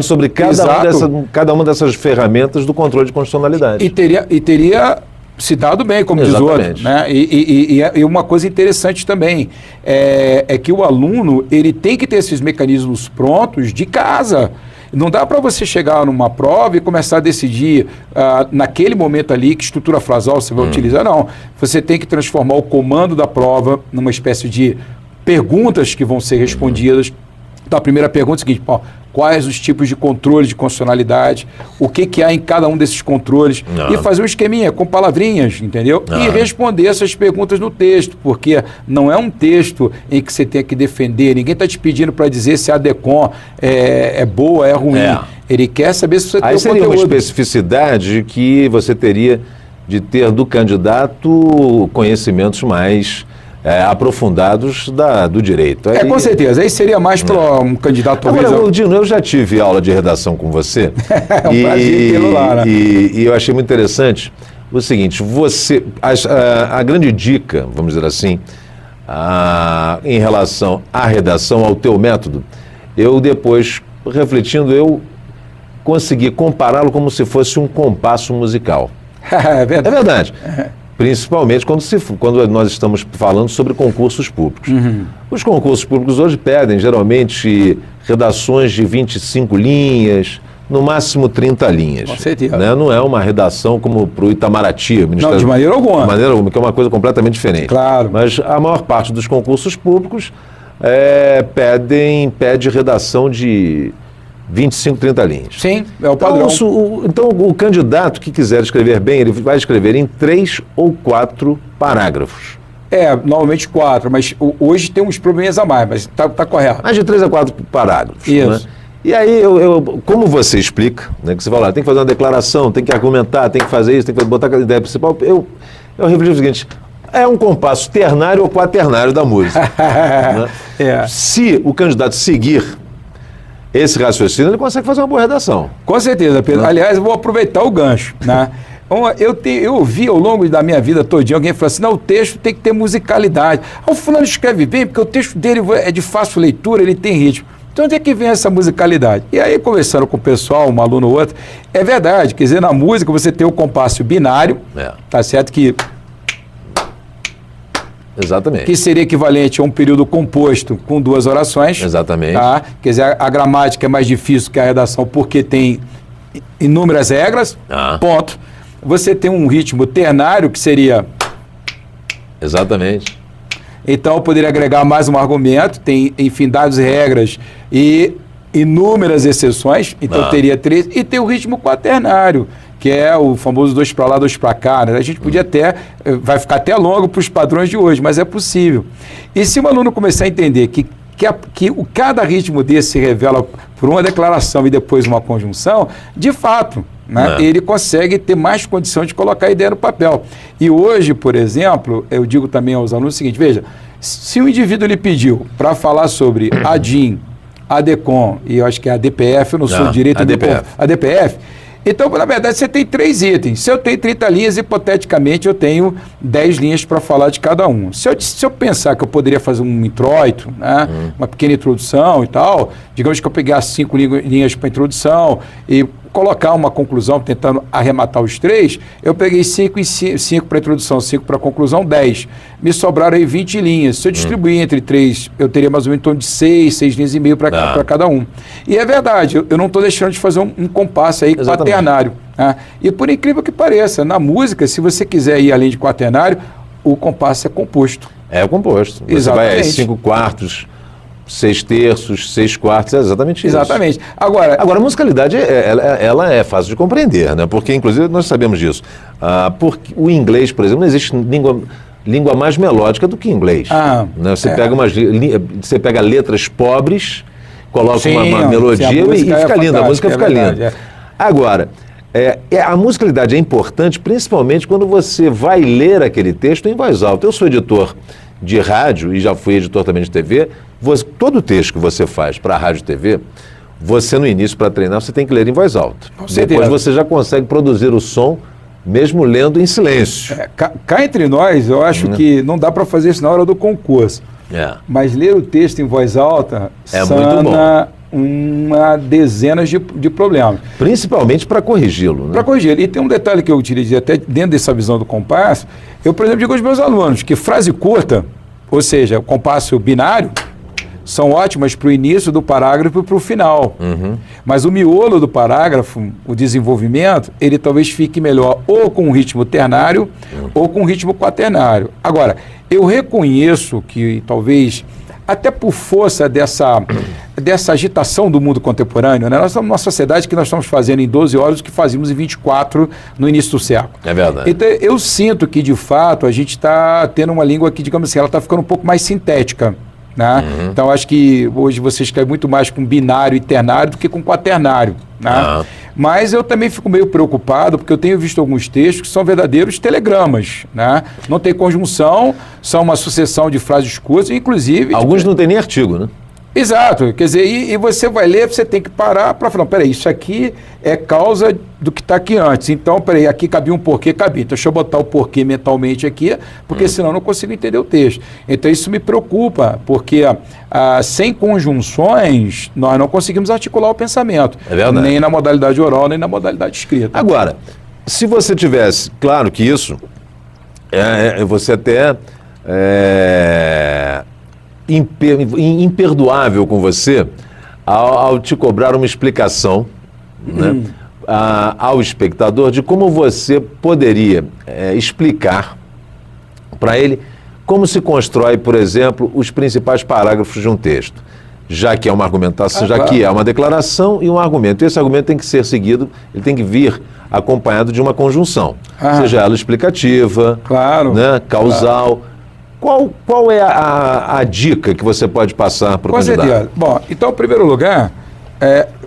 sobre cada uma dessas ferramentas do controle de constitucionalidade. E teria se dado bem, como diz o outro, né? E uma coisa interessante também é que o aluno ele tem que ter esses mecanismos prontos de casa. Não dá para você chegar numa prova e começar a decidir naquele momento ali que estrutura frasal você vai utilizar. Não, você tem que transformar o comando da prova numa espécie de perguntas que vão ser respondidas. Então, a primeira pergunta é a seguinte: quais os tipos de controle de constitucionalidade, o que há em cada um desses controles, e fazer um esqueminha com palavrinhas, entendeu? E responder essas perguntas no texto, porque não é um texto em que você tem que defender, ninguém está te pedindo para dizer se a DECOM é boa, é ruim. Ele quer saber se você tem o conteúdo. Aí seria uma especificidade que você teria de ter do candidato conhecimentos mais aprofundados do direito. Aí, com certeza. Aí seria mais para um candidato... Agora, Dino, eu já tive aula de redação com você. É um prazer tê-lo lá, né? E eu achei muito interessante o seguinte: a grande dica, vamos dizer assim, em relação à redação, ao teu método, eu depois, refletindo, eu consegui compará-lo como se fosse um compasso musical. É verdade. É verdade. Principalmente quando nós estamos falando sobre concursos públicos. Os concursos públicos hoje pedem, geralmente, redações de 25 linhas, no máximo 30 linhas. Com certeza. Né? Não é uma redação como para o Itamaraty. Não, de maneira alguma. De maneira alguma, que é uma coisa completamente diferente. Claro. Mas a maior parte dos concursos públicos pede redação de 25, 30 linhas. Sim, é o padrão. Então, o candidato que quiser escrever bem, ele vai escrever em 3 ou 4 parágrafos. Normalmente 4, mas hoje tem uns problemas a mais, mas está correto. Mais de 3 a 4 parágrafos. Isso. Né? E aí, como você explica, né, que você fala, tem que fazer uma declaração, tem que argumentar, tem que fazer isso, tem que botar a ideia principal, eu refleti o seguinte: é um compasso ternário ou quaternário da música. Né? Se o candidato seguir esse raciocínio, ele consegue fazer uma boa redação. Com certeza, Pedro. Aliás, eu vou aproveitar o gancho. Né? Eu ouvi ao longo da minha vida todinha alguém falar assim: não, o texto tem que ter musicalidade. O fulano escreve bem porque o texto dele é de fácil leitura, ele tem ritmo. Então, onde é que vem essa musicalidade? E aí, conversando com o pessoal, um aluno ou outro, é verdade. Quer dizer, na música você tem o compasso binário, tá certo que... Exatamente. Que seria equivalente a um período composto com 2 orações. Exatamente. Tá? Quer dizer, a gramática é mais difícil que a redação porque tem inúmeras regras. Ponto. Você tem um ritmo ternário que seria... Exatamente. Então, eu poderia agregar mais um argumento, tem infinidades de regras e inúmeras exceções, então teria 3, e tem o ritmo quaternário, que é o famoso 2 para lá, 2 para cá. Né? A gente podia vai ficar até longo para os padrões de hoje, mas é possível. E se o aluno começar a entender que cada ritmo desse se revela por uma declaração e depois uma conjunção, de fato, né, ele consegue ter mais condição de colocar a ideia no papel. E hoje, por exemplo, eu digo também aos alunos o seguinte: veja, se o indivíduo lhe pediu para falar sobre a DIN, a DECOM, e eu acho que é a DPF, eu não sou direito do povo, a DPF. Então, na verdade, você tem 3 itens. Se eu tenho 30 linhas, hipoteticamente, eu tenho 10 linhas para falar de cada um. Se eu pensar que eu poderia fazer um introito, né, uma pequena introdução e tal, digamos que eu pegasse 5 linhas para introdução e colocar uma conclusão tentando arrematar os 3, eu peguei 5 para introdução, 5 para conclusão, 10. Me sobraram aí 20 linhas. Se eu distribuir entre 3, eu teria mais ou menos em torno de 6 linhas e meio para cada um. E é verdade, eu não estou deixando de fazer um compasso aí quaternário. Né? E por incrível que pareça, na música, se você quiser ir além de quaternário, o compasso é composto. É composto. Você vai 5 quartos... 6 terços, 6 quartos, é exatamente isso. Exatamente. Agora, a musicalidade, ela é fácil de compreender, né? Porque, inclusive, nós sabemos disso. Porque o inglês, por exemplo, não existe língua mais melódica do que inglês. Né? Você pega letras pobres, coloca uma melodia e fica linda, a música fica linda. Agora, a musicalidade é importante, principalmente quando você vai ler aquele texto em voz alta. Eu sou editor de rádio e já fui editor também de TV. Todo texto que você faz para rádio e TV, você no início, para treinar, você tem que ler em voz alta. Depois você já consegue produzir o som mesmo lendo em silêncio. Cá entre nós, eu acho que não dá para fazer isso na hora do concurso. Mas ler o texto em voz alta muito bom. uma dezenas de problemas. Principalmente para corrigi-lo. Né? Para corrigir. E tem um detalhe que eu queria dizer, até dentro dessa visão do compasso, eu, por exemplo, digo aos meus alunos que frase curta, ou seja, o compasso binário, são ótimas para o início do parágrafo e para o final. Mas o miolo do parágrafo, o desenvolvimento, ele talvez fique melhor ou com um ritmo ternário ou com um ritmo quaternário. Agora, eu reconheço que talvez, até por força dessa agitação do mundo contemporâneo, né? Nós estamos numa sociedade que nós estamos fazendo em 12 horas o que fazíamos em 24 no início do século. É verdade. Então, eu sinto que, de fato, a gente está tendo uma língua que, digamos assim, ela está ficando um pouco mais sintética. Né? Então, acho que hoje você escreve muito mais com binário e ternário do que com quaternário. Né? Mas eu também fico meio preocupado, porque eu tenho visto alguns textos que são verdadeiros telegramas. Né? Não tem conjunção, são uma sucessão de frases curtas, inclusive... Alguns não tem nem artigo, né? Exato, quer dizer, e você vai ler, você tem que parar para falar, peraí, isso aqui é causa do que está aqui antes, então, peraí, aqui cabia um porquê, cabia, então deixa eu botar o porquê mentalmente aqui, porque senão eu não consigo entender o texto. Então isso me preocupa, porque sem conjunções nós não conseguimos articular o pensamento, nem na modalidade oral, nem na modalidade escrita. Agora, se você tivesse, claro que isso, você até... imperdoável com você ao te cobrar uma explicação né, ao espectador de como você poderia explicar para ele como se constrói, por exemplo, os principais parágrafos de um texto, já que é uma argumentação, já que é uma declaração e um argumento. Esse argumento tem que ser seguido, ele tem que vir acompanhado de uma conjunção, seja ela explicativa, né, causal. Qual é a dica que você pode passar para o candidato? Bom, então, em primeiro lugar,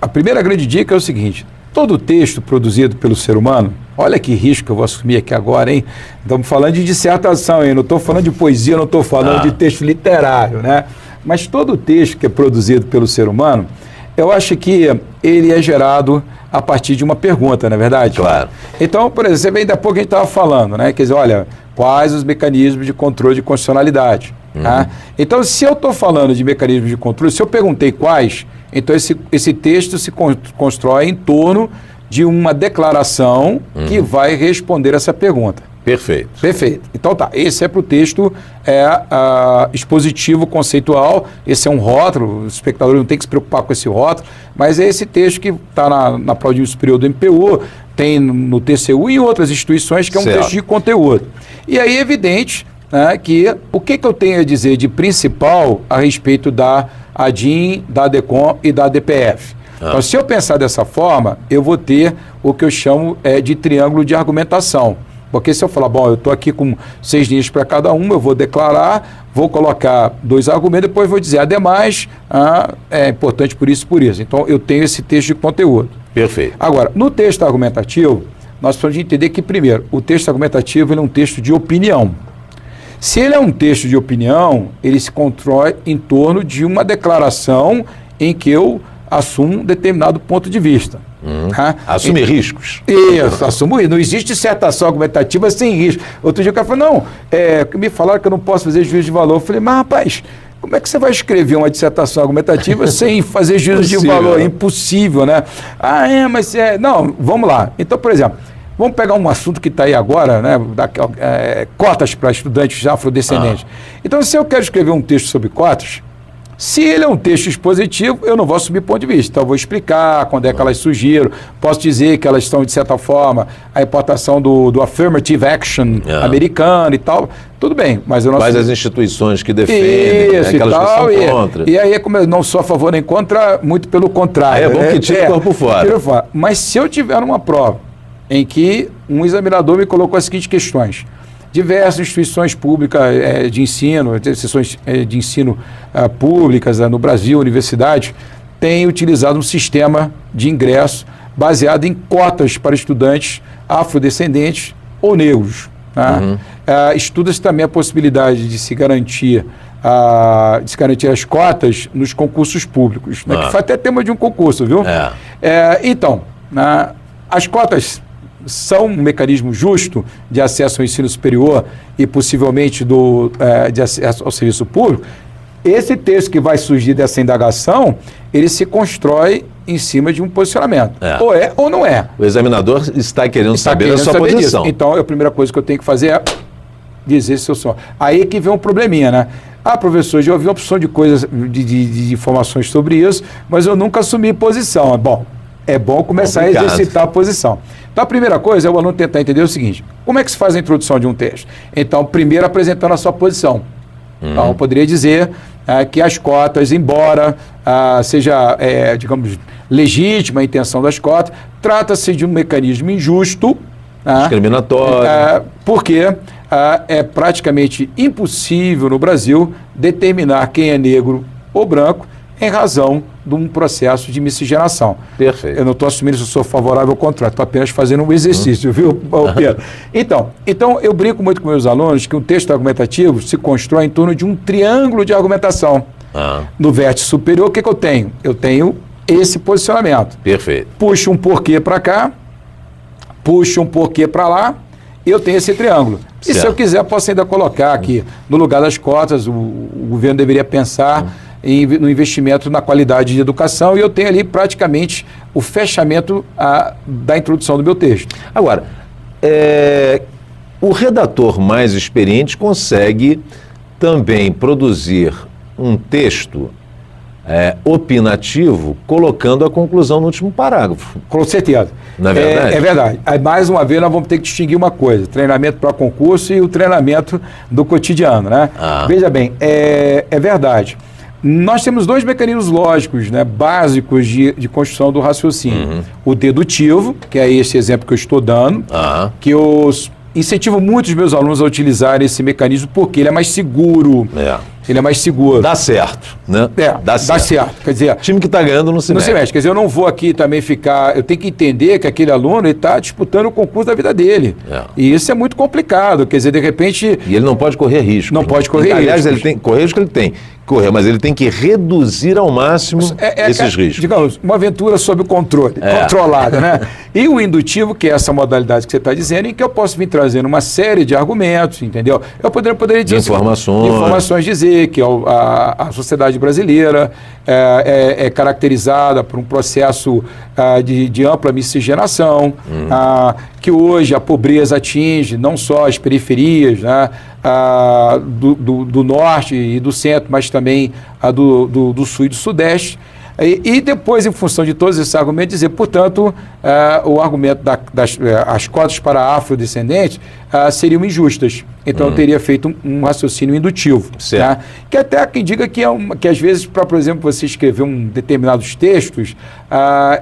a primeira grande dica é o seguinte: todo texto produzido pelo ser humano, olha que risco que eu vou assumir aqui agora, hein? Estamos falando de dissertação, hein? Não estou falando de poesia, não estou falando de texto literário, né? Mas todo texto que é produzido pelo ser humano, eu acho que ele é gerado a partir de uma pergunta, não é verdade? Claro. Então, por exemplo, ainda há pouco a gente estava falando, né? Quer dizer, olha, quais os mecanismos de controle de constitucionalidade? Tá? Então, se eu estou falando de mecanismos de controle, se eu perguntei quais, então esse texto se constrói em torno de uma declaração que vai responder essa pergunta. Perfeito. Perfeito. Então tá, esse é para o texto expositivo conceitual, esse é um rótulo, o espectador não tem que se preocupar com esse rótulo, mas é esse texto que está na prova de superior do MPU, tem no TCU e em outras instituições, que é um texto de conteúdo. E aí é evidente, né, que o que eu tenho a dizer de principal a respeito da ADIM, da ADECOM e da ADPF. Então, se eu pensar dessa forma, eu vou ter o que eu chamo de triângulo de argumentação. Porque se eu falar, bom, eu estou aqui com 6 linhas para cada uma, eu vou declarar, vou colocar 2 argumentos, depois vou dizer, ademais, é importante por isso e por isso. Então, eu tenho esse texto de conteúdo. Perfeito. Agora, no texto argumentativo, nós precisamos entender que, primeiro, o texto argumentativo ele é um texto de opinião. Se ele é um texto de opinião, ele se constrói em torno de uma declaração em que eu assumo um determinado ponto de vista. Assume riscos. Isso, assumo risco. Não existe dissertação argumentativa sem risco. Outro dia o cara falou, me falaram que eu não posso fazer juízo de valor. Eu falei, mas rapaz, como é que você vai escrever uma dissertação argumentativa sem fazer juízo de valor? É impossível, né? Mas não, vamos lá. Então, por exemplo, vamos pegar um assunto que está aí agora, né? Cotas para estudantes afrodescendentes. Então, se eu quero escrever um texto sobre cotas, se ele é um texto expositivo, eu não vou assumir ponto de vista. Então, eu vou explicar quando é que elas surgiram. Posso dizer que elas estão, de certa forma, a importação do affirmative action americano e tal. Tudo bem, mas eu não... Quais as instituições que defendem, isso, aquelas que são contra. E aí, como eu não sou a favor nem contra, muito pelo contrário. É bom que tire o corpo fora. Mas se eu tiver uma prova em que um examinador me colocou as seguintes questões: diversas instituições públicas de ensino, instituições de ensino públicas no Brasil, universidades, têm utilizado um sistema de ingresso baseado em cotas para estudantes afrodescendentes ou negros. Né? Estuda-se também a possibilidade de se garantir as cotas nos concursos públicos, né? Que foi até tema de um concurso, viu? Então, as cotas são um mecanismo justo de acesso ao ensino superior e possivelmente de acesso ao serviço público? esse texto que vai surgir dessa indagação, ele se constrói em cima de um posicionamento. Ou é ou não é. O examinador está querendo saber a sua posição. Disso. Então, a primeira coisa que eu tenho que fazer é dizer se eu sou. Aí que vem um probleminha, né? Ah, professor, já ouvi uma opção de coisas, de informações sobre isso, mas eu nunca assumi posição. Bom, é bom começar a exercitar a posição. Então, a primeira coisa é o aluno tentar entender o seguinte: como é que se faz a introdução de um texto? Então, primeiro apresentando a sua posição. Então, eu poderia dizer que as cotas, embora seja, digamos, legítima a intenção das cotas, trata-se de um mecanismo injusto, discriminatório, porque é praticamente impossível no Brasil determinar quem é negro ou branco em razão de um processo de miscigenação. Perfeito. Eu não estou assumindo se eu sou favorável ao contrário, estou apenas fazendo um exercício, viu, Pedro? Então, eu brinco muito com meus alunos que um texto argumentativo se constrói em torno de um triângulo de argumentação. No vértice superior, o que eu tenho? Eu tenho esse posicionamento. Perfeito. Puxo um porquê para cá, puxo um porquê para lá, e eu tenho esse triângulo. E se eu quiser, posso ainda colocar aqui, no lugar das cotas, o governo deveria pensar no investimento na qualidade de educação, e eu tenho ali praticamente o fechamento da introdução do meu texto. Agora, o redator mais experiente consegue também produzir um texto opinativo, colocando a conclusão no último parágrafo. Com certeza. Não é verdade? É verdade. Aí, mais uma vez, nós vamos ter que distinguir uma coisa: treinamento para concurso e o treinamento do cotidiano, né? Veja bem, é verdade. Nós temos dois mecanismos lógicos, né, básicos de construção do raciocínio. O dedutivo, que é esse exemplo que eu estou dando, que eu incentivo muito os meus alunos a utilizar esse mecanismo porque ele é mais seguro. Ele é mais seguro. Dá certo, né? Dá certo. Quer dizer, o time que está ganhando não se mexe. Quer dizer, eu não vou aqui também ficar... Eu tenho que entender que aquele aluno está disputando o concurso da vida dele. E isso é muito complicado. Quer dizer, de repente... E ele não pode correr risco. Não pode correr risco. Aliás, ele tem correr risco, ele tem correr, mas ele tem que reduzir ao máximo esses riscos. Digamos, uma aventura sob controle, controlada, né? E o indutivo, que é essa modalidade que você está dizendo, em que eu posso vir trazendo uma série de argumentos, entendeu? Eu poderia dizer... Informações dizer que a sociedade brasileira é caracterizada por um processo de ampla miscigenação, que hoje a pobreza atinge não só as periferias, né, do norte e do centro, mas também do sul e do sudeste. E depois, em função de todos esses argumentos, dizer, portanto, o argumento as cotas para afrodescendentes seriam injustas. Então, eu teria feito um raciocínio indutivo. Né? Que até há quem diga que às vezes, para, por exemplo, você escrever determinados textos,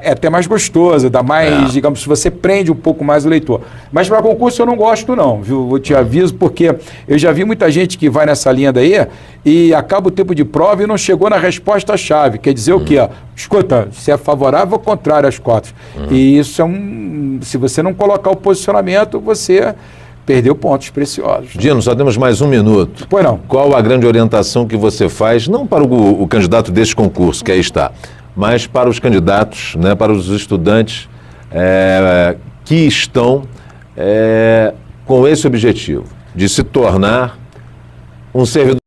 é até mais gostoso, dá mais, digamos, se você prende um pouco mais o leitor. Mas para concurso eu não gosto não, viu? Vou te aviso, porque eu já vi muita gente que vai nessa linha daí e acaba o tempo de prova e não chegou na resposta-chave. Quer dizer o quê? Escuta, se é favorável ou contrário às cotas. E isso se você não colocar o posicionamento, você perdeu pontos preciosos. Dino, só temos mais um minuto. Pois não. Qual a grande orientação que você faz, não para o candidato deste concurso, que aí está, mas para os candidatos, né, para os estudantes que estão com esse objetivo, de se tornar um servidor